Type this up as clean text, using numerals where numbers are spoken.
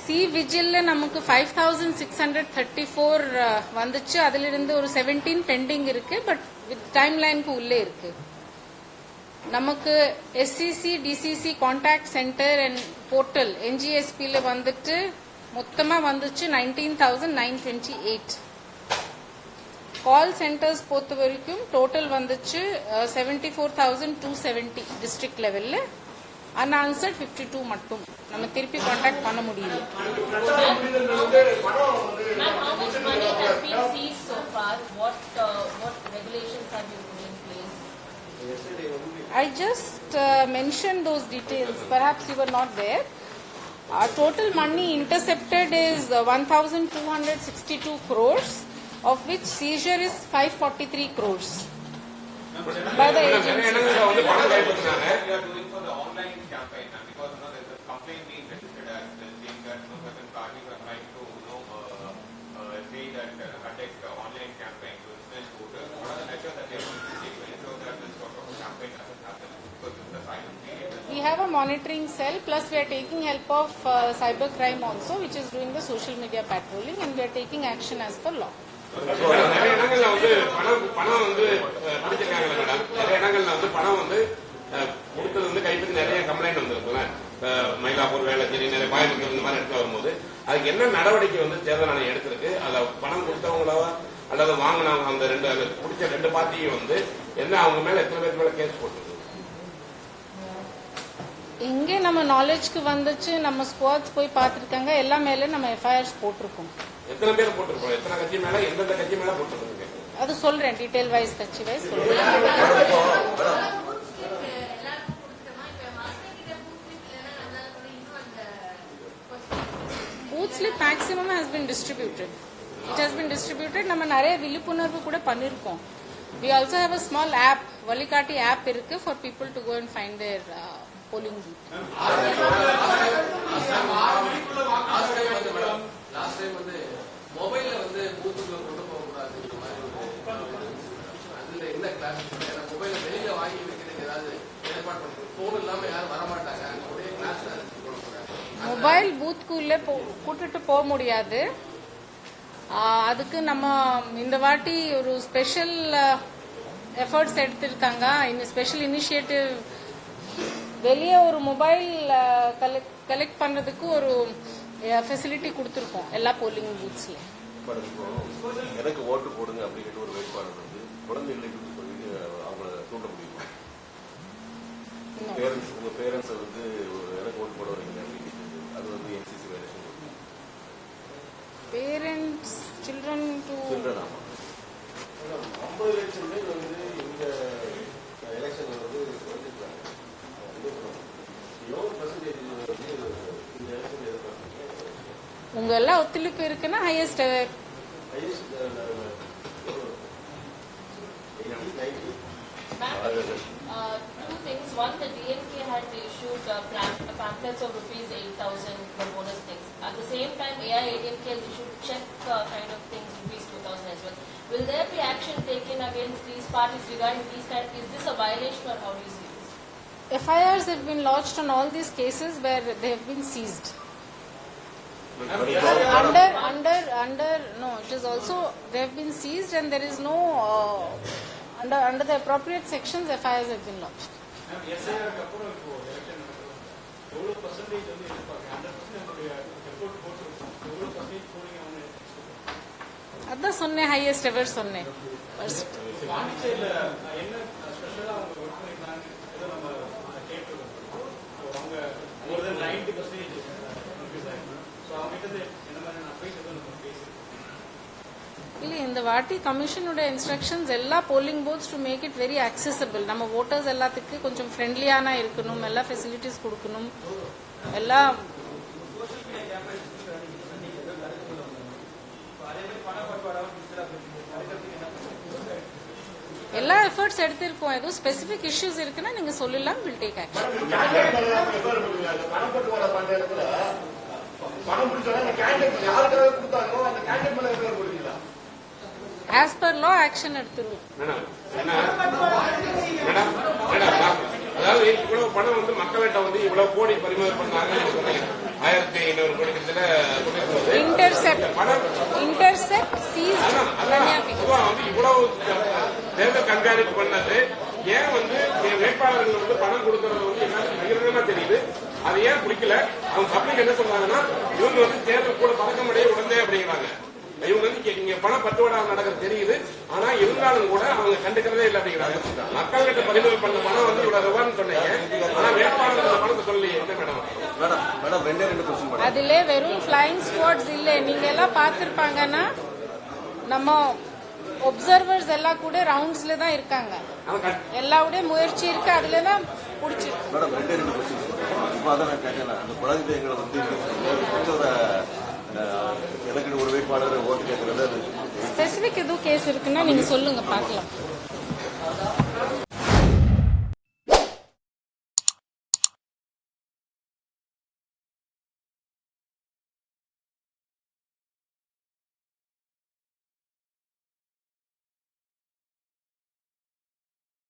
C விஜில்ல நமக்கு 5634 வந்துச்சு. அதுல இருந்து ஒரு 17 பெண்டிங் இருக்கு. பட் டைம் லைனுக்கு உள்ளே இருக்கு. நமக்கு SCC DCC contact centre and portal என்ஜிஎஸ்பில வந்துட்டு மொத்தமா வந்துச்சு 19,928. கால் சென்டர்ஸ் பொறுத்த வரைக்கும் டோட்டல் வந்துச்சு 74,270 டிஸ்ட்ரிக்ட் லெவல்ல. அன்ஆன்சர்ட் 52 மட்டும் நம்ம திருப்பி கான்டாக்ட் பண்ண முடியல. I just mentioned those details. Perhaps you were not there. Our total money intercepted is 1,262 crores, of which seizure is 543 crores by the agency. We have a monitoring cell, plus we are taking help of cyber crime also, which is doing the social media patrolling, and we are taking action as per law. நிறைய இடங்கள்ல வந்து பணம் வந்து பிடிச்சிருக்காங்க madam. நிறைய இடங்கள்ல வந்து பணம் வந்து கொடுத்தது வந்து கைப்பற்றி நிறைய கம்ப்ளைண்ட் வந்துருக்குல்ல. மயிலாப்பூர், வேளச்சேரி, நிறைய கோயம்புத்தூர் இந்த மாதிரி இடத்துல வரும்போது அதுக்கு என்ன நடவடிக்கை வந்து தேர்தல் ஆணையம் எடுத்திருக்கு? அதுல பணம் கொடுத்தவங்களாவா அல்லது வாங்கினவங்க அந்த பிடிச்ச ரெண்டு பார்ட்டியும் வந்து என்ன அவங்க மேல எத்தனை பேருக்கு மேல கேஸ் போட்டு இங்கே நம்ம நாலேஜ்க்கு வந்துச்சு. நம்ம ஸ்குவாட்ஸ் போய் பார்த்துருக்காங்க. எல்லா மேல நம்ம எஃப்ஐஆர்ஸ் போட்டிருக்கோம். எத்தனை பேர் போட்டிருக்கோம்? எத்தனை கட்சி மேல எந்தெந்த கட்சி மேல போட்டிருக்கீங்க? அது சொல்றேன், டீடைல் வைஸ் கட்சி வைஸ் சொல்றேன். Booth slip maximum has been distributed. It has been distributed. நம்ம நிறைய விழிப்புணர்வு கூட பண்ணிருக்கோம். We also have a small app, Valikati app இருக்கு for people to go and find their polling booth. Last time வந்து மொபைல்ல வந்து பூத்துக்குள்ள கொண்டு போக கூடாது. அதுல என்ன கிளாஸ்? மொபைல வெளியில வாங்கி வைக்கிறதுக்கு ஏதாவது ஏற்பாடு பண்ணுங்க. போன் இல்லாம யாரும் வரமாட்டாங்க. ஒரே கிளாஸ்ல மொபைல் பூத்துக்குள்ள கூட்டிட்டு போக முடியாது. அதுக்கு நம்ம இந்த வாட்டி ஒரு ஸ்பெஷல் எஃபர்ட்ஸ் எடுத்திருக்காங்க. இந்த ஸ்பெஷல் இனிஷியேட்டிவ் வெளியே ஒரு மொபைல் கலெக்ட் பண்றதுக்கு ஒரு ஃபெசிலிட்டி கொடுத்துருக்கோம் எல்லா போலிங் பூத்ஸ்ல. எனக்கு ஓட்டு போடுங்க அப்படிங்கிற ஒரு வேட்பாளர் வந்து குழந்தைகளுக்கு அவங்கள தூண்ட முடியுமா? உங்க பேரண்ட்ஸ் வந்து எனக்கு ஓட்டு போட வரீங்க அப்படின்னு அது வந்து NCC valuation. Parents children to ஆமா 50 லட்சம் பேர் வந்து இந்த எலெக்ஷன்ல வந்து வந்துருக்காங்க. எவ்வளவு பர்சன்டேஜ் வந்து இந்த எலெக்ஷன் எதிர்பார்க்குறீங்க? உங்க எல்லாம் ஒத்துழைப்பு இருக்குன்னா highest two things. One, the DMK had issued pamphlets of ₹8,000 for bonus things. At the same time, AIADMK has issued check kind of things, ₹2,000 as well. Will there be action taken against these parties regarding these kind of, is this a violation or how do you see this? FIRs have been lodged on all these cases where they have been seized. No, it is also they have been seized and there is no under the appropriate sections FIRs have been lodged. அதான் சொன்னேன், highest ever சொன்னேன். இல்ல இந்த வாட்டி கமிஷனோட instructions எல்லா polling booths to make it very accessible. நம்ம voters எல்லாத்துக்கும் கொஞ்சம் ஃப்ரெண்ட்லியான இருக்கணும், எல்லா ஃபெசிலிட்டிஸ் கொடுக்கணும், எல்லாம் எல்லா எஃபர்ட்ஸ் எடுத்திருக்கோம். ஏதோ ஸ்பெசிபிக் இஷ்யூஸ் இருக்குன்னா நீங்க சொல்லலாம், will take action. As per law, action எடுத்துருவோம். அதாவது இவ்வளவு பணம் வந்து மக்கள்கிட்ட வந்து இவ்வளவு கோடி பரிமாற்றம் பண்ணாங்க. 1500 கோடி கிட்டத்தட்ட இன்டர்செப்ட் பணம் சீஸ் பொதுவா வந்து இவ்வளவு தேர்தல் கண்காணிப்பு பண்ணது ஏன் வந்து வேட்பாளர்கள் வந்து பணம் கொடுக்கறது வந்து எல்லாருக்கும் பகிரங்கமா தெரியுது. அது ஏன் பிடிக்கல? அவங்க பப்ளிக் என்ன சொல்றாங்கன்னா இவங்க வந்து தேர்தல் கூட பதக்கமடைய உடனே அப்படிங்கிறாங்க. இவங்க வந்து இங்க பணம் பட்டுவாடா நடக்கிறது தெரியுது, ஆனா இருந்தாலும் கூட அவங்க கண்டுக்கிறதே இல்லை அப்படிங்கிறாங்க. மக்கள்கிட்ட பறிமுதல் பண்ண பணம் வந்து இவ்வளவு ரூபான்னு சொன்னீங்க, ஆனா வேட்பாளர்கள் பணத்தை சொல்லலையே என்ன மேடம்? மேடம் ரெண்டே 2 கொஸ்டின் மேடம். அதுல வெறும் ஃபிளைங் ஸ்குவாட்ஸ் இல்ல, நீங்க எல்லாம் பார்த்திருப்பாங்கன்னா நம்ம ஒப்சர்வர்ஸ் எல்லாம் கூட ரவுண்ட்ஸ்ல தான் இருக்காங்க. எல்லாருடைய முயற்சி இருக்கு, அதுல தான் பிடிச்சிருக்கு. மேடம் ரெண்டே 2 கொஸ்டின். இப்போ அதான் நான் கேட்கல, அந்த குழந்தைங்களை வந்து எனக்கு ஒரு வேட்பாளர் ஓட்டு கேட்கறது ஸ்பெசிபிக் எதுவும் கேஸ் இருக்குன்னா நீங்க சொல்லுங்க, பார்க்கலாம்.